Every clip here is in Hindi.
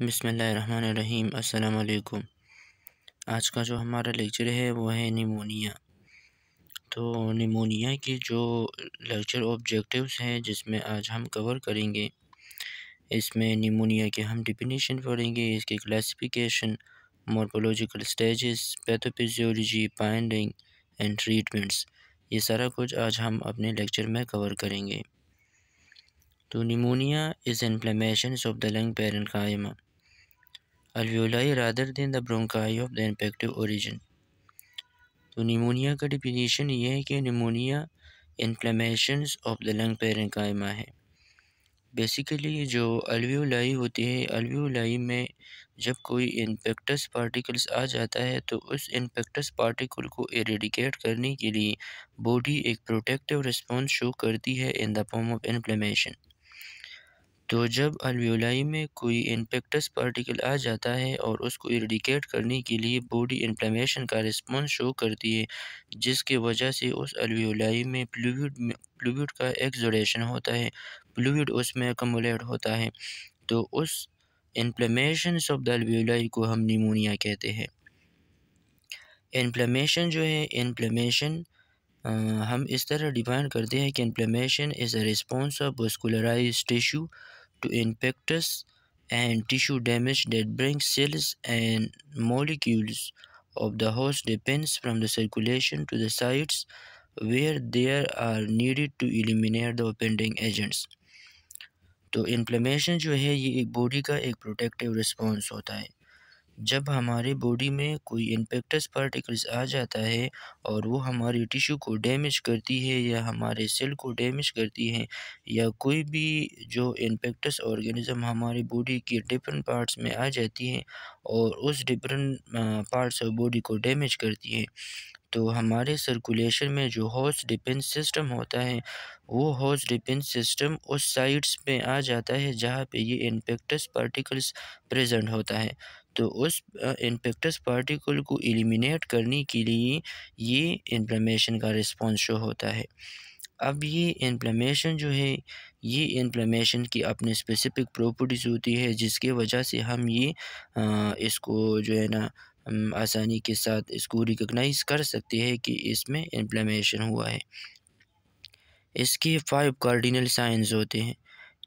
बिस्मिल्लाहिर्रहमानिर्रहीम। अस्सलाम वालेकुम। आज का जो हमारा लेक्चर है वो है निमोनिया। तो निमोनिया की जो लेक्चर ऑब्जेक्टिव्स हैं जिसमें आज हम कवर करेंगे, इसमें निमोनिया के हम डेफिनेशन पढ़ेंगे, इसकी classification, morphological stages, pathophysiology, finding and treatments, ये सारा कुछ आज हम अपने लेक्चर में कवर करेंगे। तो pneumonia is inflammation of the lung parenchyma alveoli rather than the bronchi of the infective origin। तो निमोनिया का डिफिनीशन ये है कि pneumonia inflammations of the lung parenchyma है। बेसिकली जो अल्वियोलाई होती है, अल्वियोलाई में जब कोई इन्फेक्टस पार्टिकल्स आ जाता है तो उस इन्फेक्टस पार्टिकल को एरेडिकेट करने के लिए बॉडी एक प्रोटेक्टिव रिस्पॉन्स शो करती है in the form of inflammation. तो जब अल्वियोलाई में कोई इन्फेक्टस पार्टिकल आ जाता है और उसको इरेडिकेट करने के लिए बॉडी इन्फ्लेमेशन का रिस्पॉन्स शो करती है, जिसके वजह से उस अल्वियोलाई में फ्लूइड का एक्सुडेशन होता है, फ्लूइड उसमें अकमुलेट होता है। तो उस इन्फ्लेमेशन ऑफ द अल्वियोलाई को हम निमोनिया कहते हैं। इन्फ्लेमेशन जो है, इन्फ्लेमेशन हम इस तरह डिफाइन करते हैं कि inflammation is a response of vascularised tissue to infectious and tissue damage that brings cells and molecules of the host depends from the circulation to the sites where they are needed to eliminate the offending agents। तो इन्फ्लेमेशन जो है ये एक बॉडी का एक प्रोटेक्टिव रिस्पॉन्स होता है। जब हमारे बॉडी में कोई इन्फेक्टस पार्टिकल्स आ जाता है और वो हमारी टिश्यू को डैमेज करती है या हमारे सेल को डैमेज करती है, या कोई भी जो इन्फेक्टस ऑर्गेनिज्म हमारी बॉडी के डिफरेंट पार्ट्स में आ जाती है और उस डिफरेंट पार्ट्स ऑफ बॉडी को डैमेज करती है, तो हमारे सर्कुलेशन में जो होस्ट डिफेंस सिस्टम होता है, वो होस्ट डिफेंस सिस्टम उस साइट्स पे आ जाता है जहाँ पे ये इन्फेक्टस पार्टिकल्स प्रेजेंट होता है। तो उस इन्फेक्टस पार्टिकल को एलिमिनेट करने के लिए ये इन्फ्लेमेशन का रिस्पॉन्स शो होता है। अब ये इन्फ्लेमेशन जो है, ये इन्फ्लेमेशन की अपनी स्पेसिफिक प्रॉपर्टीज़ होती है जिसके वजह से हम ये इसको जो है ना आसानी के साथ इसको रिकॉग्नाइज़ कर सकते हैं कि इसमें इन्फ्लेमेशन हुआ है। इसके 5 कार्डिनल साइंस होते हैं।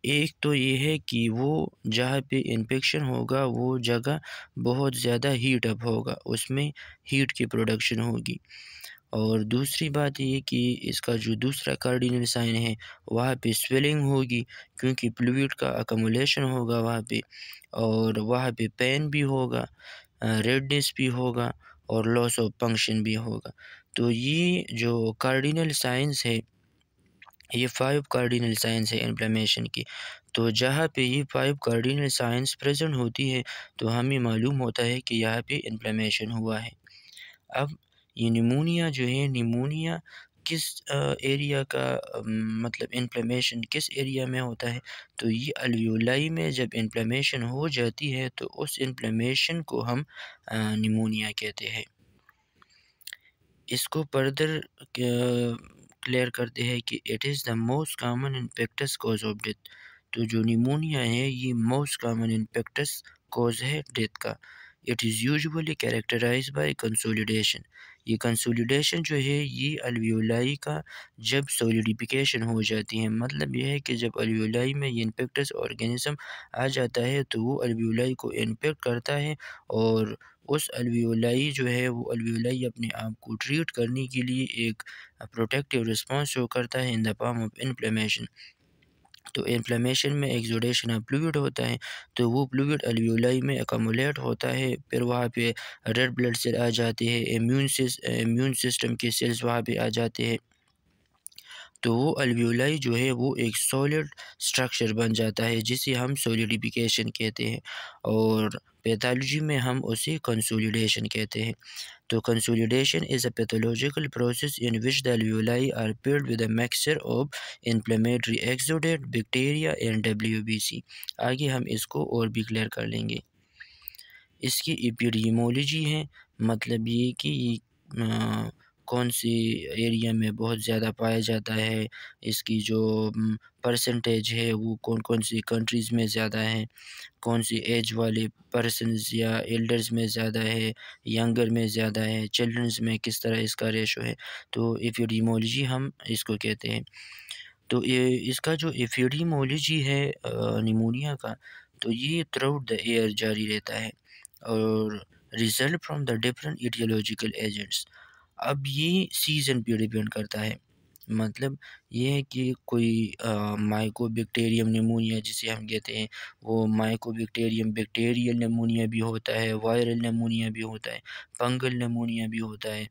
एक तो ये है कि वो जहाँ पे इन्फेक्शन होगा वो जगह बहुत ज़्यादा हीट अप होगा, उसमें हीट की प्रोडक्शन होगी। और दूसरी बात ये कि इसका जो दूसरा कार्डिनल साइन है, वहाँ पे स्वेलिंग होगी क्योंकि फ्लूइड का अकमुलेशन होगा वहाँ पे, और वहाँ पे पेन भी होगा, रेडनेस भी होगा और लॉस ऑफ फंक्शन भी होगा। तो ये जो कार्डिनल साइंस है, ये 5 कार्डिनल साइंस है इन्फ्लेमेशन की। तो जहाँ पे ये 5 कार्डिनल साइंस प्रेजेंट होती है तो हमें मालूम होता है कि यहाँ पे इन्फ्लेमेशन हुआ है। अब ये निमोनिया जो है, निमोनिया किस एरिया का मतलब इन्फ्लेमेशन किस एरिया में होता है, तो ये अल्वियोलाई में जब इन्फ्लेमेशन हो जाती है तो उस इन्फ्लेमेशन को हम निमोनिया कहते हैं। इसको फर्दर क्लियर करते हैं कि it is the most common infectious cause of death. तो जो निमोनिया है ये मोस्ट कॉमन इन्फेक्टस कॉज है डेथ का। It is usually characterise by consolidation. ये कंसोलिडेशन जो है ये अल्वियोलाई का जब सॉलिडिफिकेशन हो जाती है, मतलब यह है कि जब अल्वियोलाई में ये इन्फेक्टस ऑर्गेनिज्म आ जाता है तो वो अल्वियोलाई को इन्फेक्ट करता है और उस अल्वियोलाई जो है वो अल्वियोलाई अपने आप को ट्रीट करने के लिए एक प्रोटेक्टिव रिस्पॉन्स शो करता है in the form of inflammation. तो इन्फ्लेमेशन में एक्सुडेशन ऑफ फ्लूइड होता है, तो वो फ्लूइड अल्वियोलाई में अकमुलेट होता है, फिर वहाँ पे रेड ब्लड सेल आ जाते हैं, इम्यून सिस्टम के सेल्स वहाँ पे आ जाते हैं। तो वो अल्वियोलाई जो है वो एक सॉलिड स्ट्रक्चर बन जाता है जिसे हम सॉलिडिफिकेशन कहते हैं, और पैथोलॉजी में हम उसे कंसोलिडेशन कहते हैं। तो consolidation is a pathological process in which the alveoli are filled with a mixture of inflammatory exudate, bacteria and WBC। आगे हम इसको और भी क्लियर कर लेंगे। इसकी एपिडेमियोलॉजी है, मतलब ये कि कौन सी एरिया में बहुत ज़्यादा पाया जाता है, इसकी जो परसेंटेज है वो कौन-कौन सी कंट्रीज़ में ज़्यादा है, कौन सी एज वाले पर्सन्स या एल्डर्स में ज़्यादा है, यंगर में ज़्यादा है, चिल्ड्रंस में किस तरह इसका रेशो है। तो एपिडेमियोलॉजी हम इसको कहते हैं। तो ये इसका जो एपिडेमियोलॉजी है निमोनिया का, तो ये थ्रूआउट द ईयर जारी रहता है और result from the different aetiological agents. अब ये सीज़न पे डिपेंड करता है। मतलब ये है कि कोई माइकोबैक्टीरियम निमोनिया जिसे हम कहते हैं, वो माइकोबैक्टीरियम बैक्टीरियल निमोनिया भी होता है, वायरल निमोनिया भी होता है, फंगल निमोनिया भी होता है।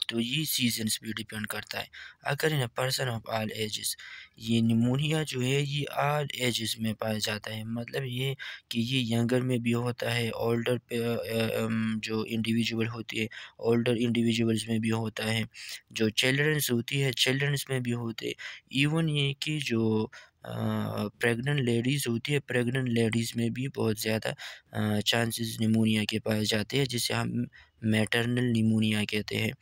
तो ये सीज़न्स पे डिपेंड करता है। अगर in a person of all ages, ये निमोनिया जो है ये ऑल एजेस में पाया जाता है। मतलब ये कि ये यंगर में भी होता है, ओल्डर पे जो इंडिविजुअल होती है, ओल्डर इंडिविजुअल्स में भी होता है, जो चिल्ड्रंस होती है चिल्ड्रंस में भी होते हैं। इवन ये कि जो प्रेग्नेंट लेडीज़ होती है, प्रेग्नेंट लेडीज़ में भी बहुत ज़्यादा चांसेस निमोनिया के पाए जाते हैं, जिसे हम मैटरनल निमोनिया कहते हैं।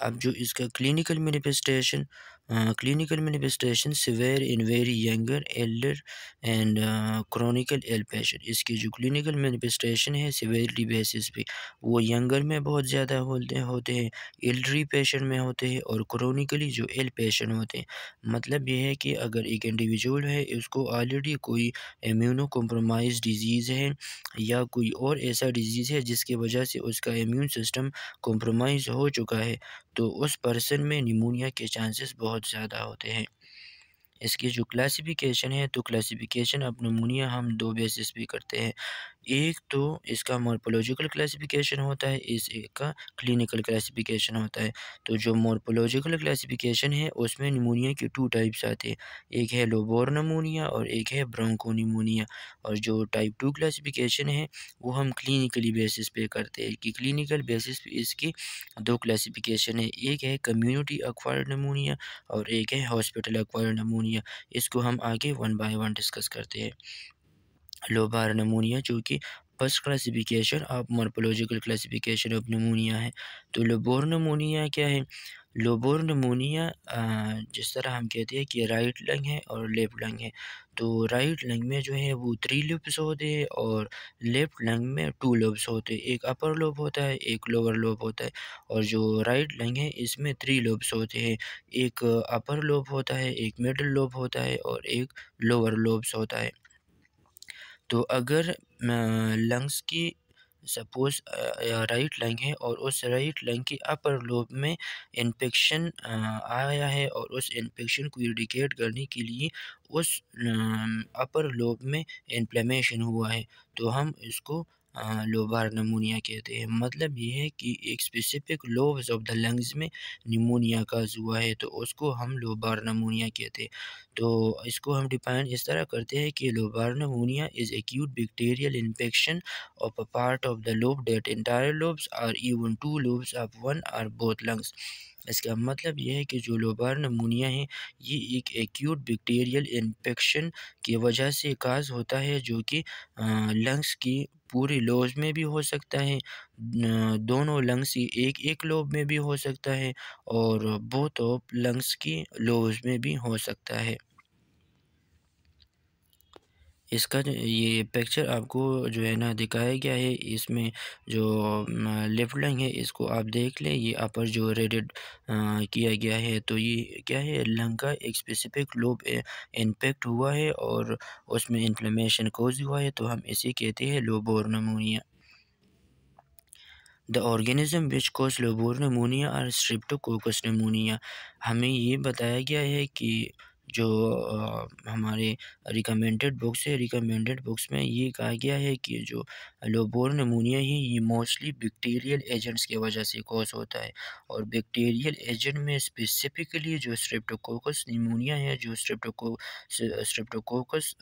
अब जो इसका clinical manifestation severe in very younger, elder and chronical ill patient. इसकी जो क्लिनिकल मैनिफेस्टेशन है सिवियरिटी बेसिस पे, वो यंगर में बहुत ज़्यादा होते हैं, एल्डरी पेशेंट में होते हैं और क्रोनिकली जो इल पेशेंट होते हैं। मतलब ये है कि अगर एक इंडिविजुअल है, उसको ऑलरेडी कोई इम्यूनो कॉम्प्रोमाइज़ डिज़ीज़ है या कोई और ऐसा डिज़ीज़ है जिसकी वजह से उसका इम्यून सिस्टम कॉम्प्रोमाइज़ हो चुका है, तो उस पर्सन में निमोनिया के चांसेस बहुत ज़्यादा होते हैं। इसकी जो क्लासिफ़िकेशन है, तो क्लासिफ़िकेशन ऑफ निमोनिया हम 2 बेसिस पे करते हैं। एक तो इसका मॉर्फोलॉजिकल क्लासिफ़िकेशन होता है, इस एक का क्लिनिकल क्लासिफ़िकेशन होता है। तो जो मॉर्फोलॉजिकल क्लासिफ़िकेशन है, उसमें निमोनिया के 2 टाइप्स आते हैं। एक है लोबोर निमोनिया और एक है ब्रोंकोनिमोनिया। और जो टाइप 2 क्लासिफ़िकेशन है, वो हम क्लिनिकली बेसिस पे करते हैं कि क्लिनिकल बेसिस पे इसकी 2 क्लासिफ़िकेशन है। एक है कम्युनिटी एक्वायर्ड निमोनिया और एक है हॉस्पिटल एक्वायर्ड निमोनिया। इसको हम आगे वन बाय वन डिस्कस करते हैं। लोबार निमोनिया जो कि first classification of morphological classification of pneumonia है। तो लोबोर निमोनिया क्या है? लोबोर निमोनिया जिस तरह हम कहते हैं कि राइट लंग है और लेफ्ट लंग है। तो राइट लंग में जो है वो 3 लोब्स होते हैं और लेफ्ट लंग में 2 लोब्स होते हैं। एक अपर लोब होता है, एक लोअर लोब होता है। और जो राइट लंग है इसमें 3 लोब्स होते हैं। एक अपर लोब होता है, एक मिडल लोब होता है और एक लोअर लोब्स होता है। तो अगर लंग्स की सपोज़ राइट लंग है और उस राइट लंग के अपर लोब में इन्फेक्शन आया है और उस इन्फेक्शन को इरेडिकेट करने के लिए उस अपर लोब में इन्फ्लेमेशन हुआ है, तो हम इसको लोबार निमोनिया कहते हैं। मतलब ये है कि एक specific lobes of the lungs में निमोनिया काज़ हुआ है, तो उसको हम लोबार निमोनिया कहते हैं। तो इसको हम डिफाइन इस तरह करते हैं कि lobar pneumonia is acute bacterial infection of a part of the lobe that entire lobes or even two lobes of one or both lungs। इसका मतलब ये है कि जो लोबार नमूनिया है, ये एक एक्यूट बैक्टीरियल इन्फेक्शन की वजह से काज होता है, जो कि लंग्स की पूरे लोब्स में भी हो सकता है, दोनों लंग्स की एक एक लोब में भी हो सकता है और बोथ ऑफ लंग्स की लोब्स में भी हो सकता है। इसका जो ये पिक्चर आपको जो है ना दिखाया गया है, इसमें जो लेफ्ट लैंग है इसको आप देख लें, ये अपर जो रेडेड किया गया है, तो ये क्या है, लंग का एक स्पेसिफिक लोब इन्फेक्ट हुआ है और उसमें इन्फ्लेमेशन कोज हुआ है, तो हम इसे कहते हैं lobar pneumonia. The organism which cause lobar pneumonia और स्ट्रेप्टोकोकस निमोनिया। हमें ये बताया गया है कि जो हमारे रिकमेंडेड बुक्स है, रिकमेंडेड बुक्स में ये कहा गया है कि जो लोबोर निमोनिया है ये मोस्टली बैक्टीरियल एजेंट्स की वजह से कॉज होता है। और बैक्टीरियल एजेंट में स्पेसिफिकली जो स्ट्रेप्टोकोकस निमोनिया है, जो स्ट्रेप्टोकोकस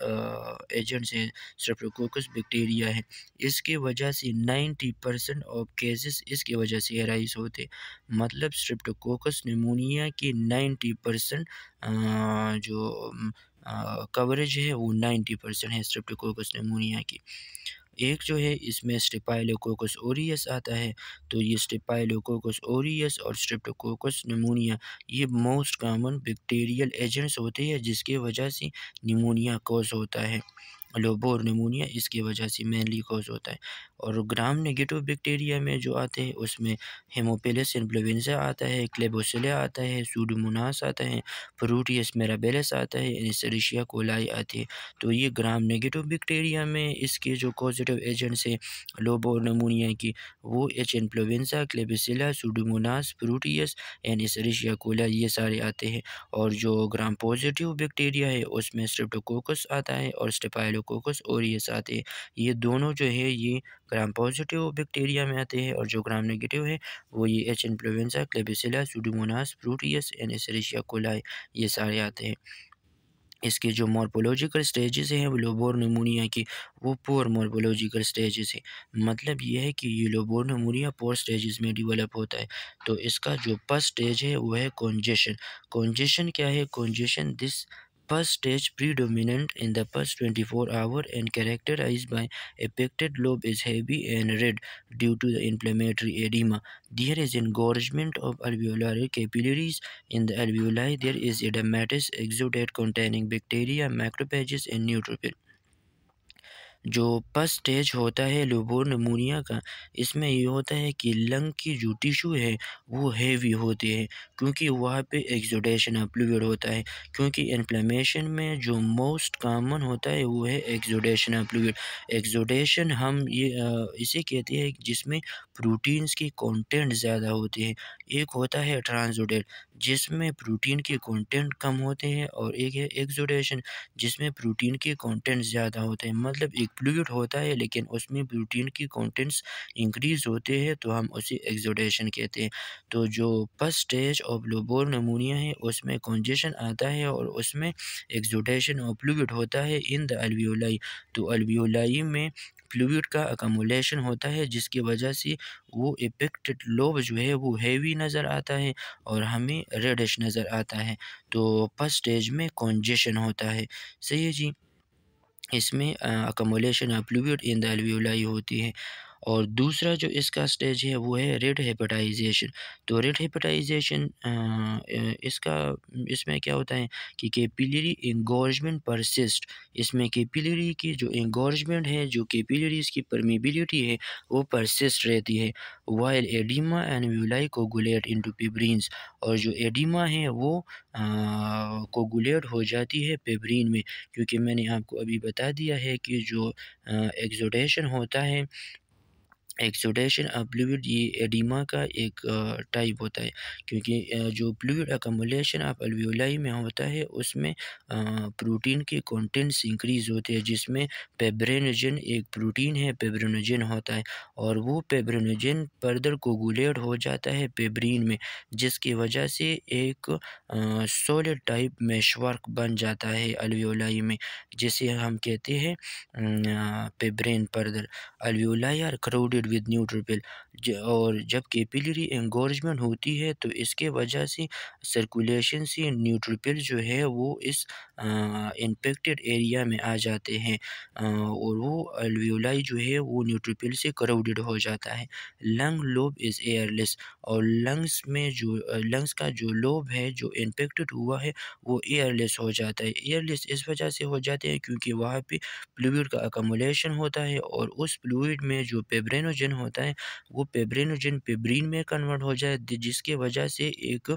एजेंट्स है, स्ट्रेप्टोकोकस बैक्टीरिया है, इसकी वजह से 90% ऑफ केसेस इसकी वजह से अराइज होते। मतलब स्ट्रेप्टोकोकस निमोनिया की 90% जो कवरेज है वो 90% है स्ट्रेप्टोकोकस निमोनिया की। एक जो है इसमें स्टेफाइलोकोकस ऑरियस आता है। तो ये स्टेफाइलोकोकस ऑरियस और स्ट्रेप्टोकोकस निमोनिया ये मोस्ट कॉमन बैक्टीरियल एजेंट्स होते हैं जिसके वजह से निमोनिया कॉज होता है। लोबोर निमोनिया इसकी वजह से मेनली कॉज होता है। और ग्राम नेगेटिव बैक्टीरिया में जो आते हैं उसमें हेमोफिलस इन्फ्लुएंजा आता है, क्लेबोसिला आता है, सूडोमोनास आता है, प्रोटियस मिराबिलिस आता है, एस्चेरिचिया कोलाई आती है। तो ये ग्राम नेगेटिव बैक्टीरिया में इसके जो पॉजिटिव एजेंट्स हैं लोबोर निमोनिया की वो H influenza, Klebsiella, Pseudomonas, Proteus and Escherichia coli ये सारे आते हैं। और जो ग्राम पॉजिटिव बैक्टीरिया है उसमें स्ट्रेप्टोकोकस आता है और स्टेफाइलोकोकस ऑरियस आते हैं। ये दोनों जो है ये ग्राम पॉजिटिव बैक्टीरिया में आते हैं और जो ग्राम नेगेटिव है वो ये H influenza, Klebsiella, Pseudomonas, Proteus and Escherichia coli ये सारे आते हैं। इसके जो मॉर्फोलॉजिकल स्टेजेस हैं वो लोबोर निमोनिया की वो पुअर मॉर्फोलॉजिकल स्टेजेस है। मतलब ये है कि ये लोबोर निमोनिया पुअर स्टेजेस में डेवलप होता है। तो इसका जो फर्स्ट स्टेज है वो है कॉन्जेशन। कॉन्जेशन क्या है? Congestion this first stage predominant in the first 24 hour and characterized by affected lobe is heavy and red due to the inflammatory edema. There is engorgement of alveolar capillaries. In the alveoli there is edematous exudate containing bacteria, macrophages and neutrophil. जो फर्स्ट स्टेज होता है लोबोर निमोनिया का इसमें ये होता है कि लंग की जो टिश्यू है वो हेवी होते हैं क्योंकि वहाँ पे एक्सुडेशन ऑफ फ्लूइड होता है। क्योंकि इन्फ्लेमेशन में जो मोस्ट कॉमन होता है वो है एक्सुडेशन ऑफ फ्लूइड। एक्सुडेशन हम ये इसे कहते हैं जिसमें प्रोटीन्स की कंटेंट ज़्यादा होते हैं। एक होता है ट्रांसुडेट जिसमें प्रोटीन के कंटेंट कम होते हैं और एक है एक्सुडेशन जिसमें प्रोटीन के कंटेंट ज़्यादा होते हैं। मतलब एक फ्लूइड होता है लेकिन उसमें प्रोटीन की कंटेंट्स इंक्रीज़ होते हैं तो हम उसे एक्सुडेशन कहते हैं। तो जो फर्स्ट स्टेज ऑफ लोबोर निमोनिया है उसमें कंजेशन आता है और उसमें एक्सुडेशन ऑफ फ्लूइड होता है इन द अल्वियोलाई। तो अल्वियोलाई में फ्लूइड का अकमुलेशन होता है जिसकी वजह से वो इफेक्टेड लोब जो है वो हैवी नज़र आता है और हमें रेडिश नज़र आता है। तो फर्स्ट स्टेज में कंजेशन होता है। सही है जी। इसमें accumulation of fluid in the alveoli होती है। और दूसरा जो इसका स्टेज है वो है रेड हेपेटाइजेशन। तो रेड हेपेटाइजेशन इसका इसमें क्या होता है कि कैपिलरी एंगोर्जमेंट परसिस्ट। इसमें कैपिलरी की जो एंगोर्जमेंट है जो कैपिलरीज की परमिबिलिटी है वो परसिस्ट रहती है। While oedema and alveoli coagulate into fibrins. और जो एडिमा है वो कोगुलेट हो जाती है पेब्रिन में। क्योंकि मैंने आपको अभी बता दिया है कि जो एक्सुडेशन होता है एक्सुडेशन ऑफ फ्लूइड ये एडिमा का एक टाइप होता है। क्योंकि जो फ्लूइड अकमुलेशन ऑफ अल्वियोलाई में होता है उसमें प्रोटीन के कंटेंट्स इंक्रीज होते हैं जिसमें पेब्रेनोजेन एक प्रोटीन है पेब्रेनोजेन होता है और वो पेब्रेनोजेन फर्दर कोगुलेट हो जाता है पेब्रिन में जिसकी वजह से एक सॉलिड टाइप मेशवर्क बन जाता है अल्वियोलाई में जिसे हम कहते हैं fibrin further. Alveoli are crowded with neutrophil. और जब कैपिलरी एंगोर्जमेंट होती है तो इसके वजह से सर्कुलेशन से न्यूट्रोफिल जो है वो इस इन्फेक्टेड एरिया में आ जाते हैं और वो अल्वियोलाई जो है वो न्यूट्रोफिल से क्राउडेड हो जाता है। Lung lobe is airless. और लंग्स का जो लोब है जो इन्फेक्टेड हुआ है वो एयरलेस हो जाता है। एयरलेस इस वजह से हो जाते हैं क्योंकि वहाँ पे फ्लूइड का अकमुलेशन होता है और उस फ्लूइड में जो पेब्रेनोजेन होता है वो पेब्रेनोजेन पेब्रिन में कन्वर्ट हो जाए जिसके वजह से एक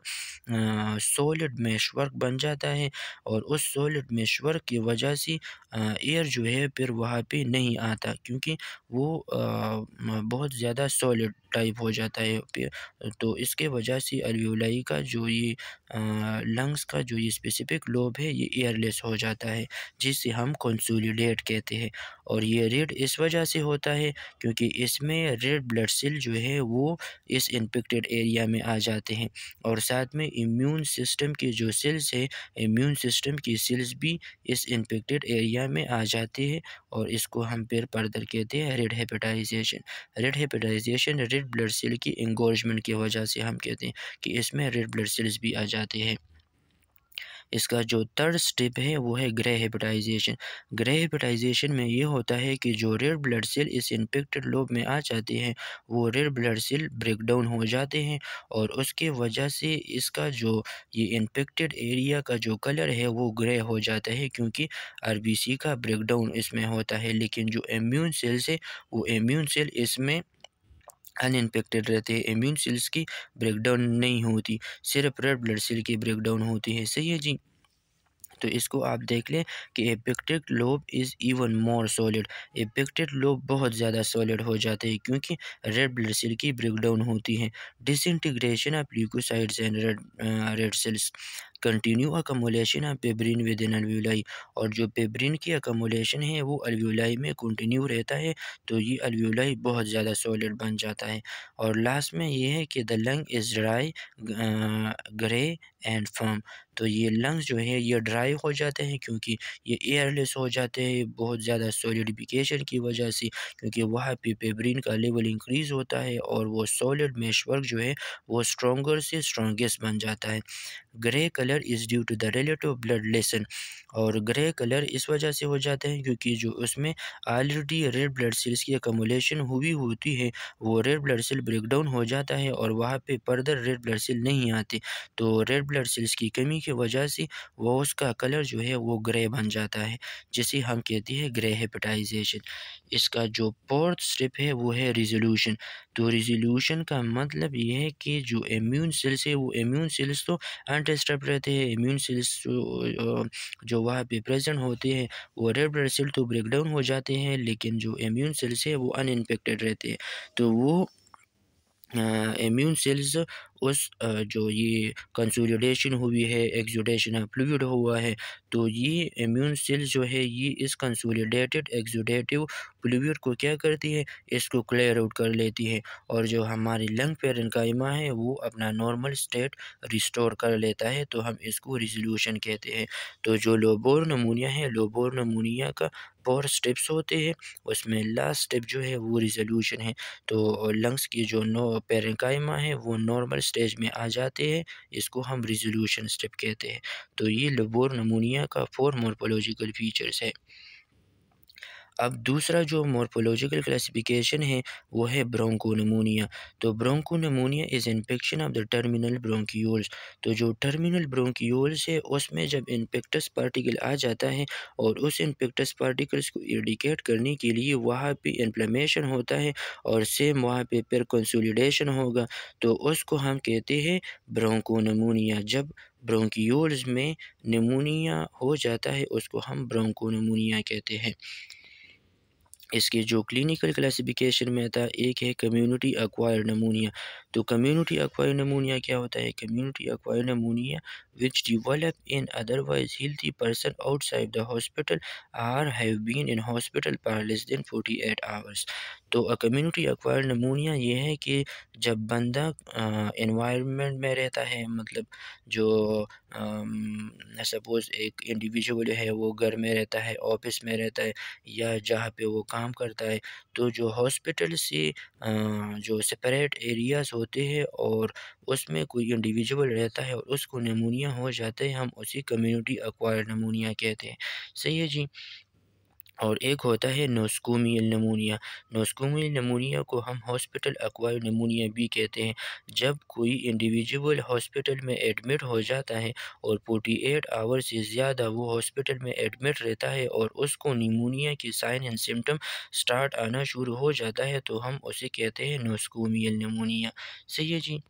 सॉलिड मेशवर्क बन जाता है और उस सॉलिड मेशवर्क की वजह से एयर जो है फिर वहाँ पे नहीं आता क्योंकि वो बहुत ज़्यादा सॉलिड टाइप हो जाता है फिर। तो इसके वजह से अल्वियोलाई का जो ये लंग्स का जो ये स्पेसिफिक लोब है ये एयरलेस हो जाता है जिसे हम कंसोलिडेट कहते हैं। और ये रेड इस वजह से होता है क्योंकि इसमें रेड ब्लड सेल जो है वो इस इन्फेक्टेड एरिया में आ जाते हैं और साथ में इम्यून सिस्टम के जो सेल्स है इम्यून सिस्टम की सेल्स भी इस इन्फेक्टेड एरिया में आ जाते हैं और इसको हम फिर फर्दर कहते हैं red hepatization. Red hepatization red blood cell की एंगोर्जमेंट की वजह से हम कहते हैं कि इसमें रेड ब्लड सेल्स भी आ जाते हैं। इसका जो थर्ड स्टेप है वो है ग्रे हेपेटाइजेशन। ग्रे हेपेटाइजेशन में ये होता है कि जो रेड ब्लड सेल इस इन्फेक्टेड लोब में आ जाते हैं वो red blood cell break down हो जाते हैं और उसके वजह से इसका जो ये इन्फेक्टेड एरिया का जो कलर है वो ग्रे हो जाता है, क्योंकि आरबीसी का ब्रेकडाउन इसमें होता है। लेकिन जो इम्यून सेल्स है वो इम्यून सेल इसमें अनइन्फेक्टेड रहते हैं, इम्यून सेल्स की ब्रेकडाउन नहीं होती, सिर्फ रेड ब्लड सेल की ब्रेकडाउन होती है। सही है जी। तो इसको आप देख लें कि affected lobe is even more solid. Affected lobe बहुत ज़्यादा सॉलिड हो जाते हैं क्योंकि रेड ब्लड सेल की ब्रेकडाउन होती है। Disintegration of leucocytes and red cells continue accumulation of fibrin within alveoli. और जो पेब्रिन की अकमुलेशन है वो अल्वियोलाई में कंटिन्यू रहता है, तो ये अल्वियोलाई बहुत ज़्यादा सॉलिड बन जाता है। और लास्ट में ये है कि the lung is dry, grey and firm. तो ये लंग्स जो है ये ड्राई हो जाते हैं क्योंकि ये एयरलेस हो जाते हैं बहुत ज़्यादा सॉलिडिफिकेशन की वजह से, क्योंकि वहाँ पे पेब्रिन का लेवल इंक्रीज़ होता है और वो सॉलिड मेशवर्क जो है वो स्ट्रॉन्गर से स्ट्रॉन्गेस्ट बन जाता है। Grey colour is due to the relative blood lesion. और ग्रे कलर इस वजह से हो जाता है क्योंकि जो उसमें ऑलरेडी रेड ब्लड सेल्स की अकमुलेशन हुई होती है वो रेड ब्लड सेल ब्रेकडाउन हो जाता है और वहाँ पे फर्दर रेड ब्लड सेल नहीं आते, तो रेड ब्लड सेल्स की कमी की वजह से वो उसका कलर जो है वो ग्रे बन जाता है, जिसे हम कहते हैं ग्रे हेपेटाइजेशन। इसका जो फोर्थ स्टेप है वो है रिजोल्यूशन। तो रिजोल्यूशन का मतलब ये है कि जो इम्यून सेल्स है वो इम्यून सेल्स तो अनडिस्टर्ब रहते हैं, इम्यून सेल्स जो वहाँ पे प्रेजेंट होते हैं वो रेड ब्लड सेल तो ब्रेकडाउन हो जाते हैं, लेकिन जो इम्यून सेल्स है वो अनइन्फेक्टेड रहते हैं। तो वो इम्यून सेल्स उस जो ये कंसोलिडेशन हुई है, एक्सुडेशन ऑफ फ्लूइड हुआ है, तो ये इम्यून सेल्स जो है ये इस कंसोलिडेटेड एक्सुडेटिव फ्लूइड को क्या करती है, इसको क्लियर आउट कर लेती है और जो हमारी लंग पेरेन्काइमा है वो अपना नॉर्मल स्टेट रिस्टोर कर लेता है, तो हम इसको रिजोल्यूशन कहते हैं। तो जो लोबोर नमूनिया है, लोबोर नमूनिया का 4 स्टेप्स होते हैं, उसमें लास्ट स्टेप जो है वो रिजोल्यूशन है। तो लंग्स की जो पेरेन्काइमा है वो नॉर्मल स्टेज में आ जाते हैं, इसको हम रिजोल्यूशन स्टेप कहते हैं। तो ये लोबोर नमूनिया का 4 मॉर्फोलॉजिकल फीचर्स है। अब दूसरा जो मॉर्फोलॉजिकल क्लासिफिकेशन है वो है ब्रोंकोनिमोनिया। तो bronchopneumonia is infection of the terminal bronchioles. तो जो टर्मिनल ब्रोंकियोल्स है उसमें जब इन्फेक्टस पार्टिकल आ जाता है और उस इन्फेक्टस पार्टिकल्स को इंडिकेट करने के लिए वहाँ पे इन्फ्लेमेशन होता है और सेम वहाँ पे फिर कंसोलिडेशन होगा, तो उसको हम कहते हैं ब्रोंकोनिमोनिया। जब ब्रोंकियोल्स में निमोनिया हो जाता है उसको हम ब्रोंकोनिमोनिया कहते हैं। इसके जो क्लिनिकल क्लासिफिकेशन में आता है, एक है कम्युनिटी एक्वायर्ड नमूनिया। तो कम्युनिटी एक्वायर्ड नमूनिया क्या होता है? Community acquired pneumonia which develop in otherwise healthy person outside the hospital or have been in hospital for less than 48 hours. तो कम्युनिटी एक्वायर्ड नमूनिया ये है कि जब बंदा एनवायरनमेंट में रहता है, मतलब जो सपोज़ एक इंडिविजुअल है वो घर में रहता है, ऑफिस में रहता है या जहाँ पे वो काम करता है, तो जो हॉस्पिटल से जो सेपरेट एरियाज़ होते हैं और उसमें कोई इंडिविजुअल रहता है और उसको निमोनिया हो जाता है, हम उसी कम्युनिटी एक्वायर्ड निमोनिया कहते हैं। सही है जी। और एक होता है नोस्कोमियल नमूनिया। नोस्कोमियल नमूनिया को हम हॉस्पिटल एक्वायर्ड नमूनिया भी कहते हैं। जब कोई इंडिविजुअल हॉस्पिटल में एडमिट हो जाता है और 48 आवर से ज़्यादा वो हॉस्पिटल में एडमिट रहता है और उसको निमोनिया के साइन एंड सिम्टम स्टार्ट आना शुरू हो जाता है, तो हम उसे कहते हैं नोस्कोमियल नमूनिया। सही है जी।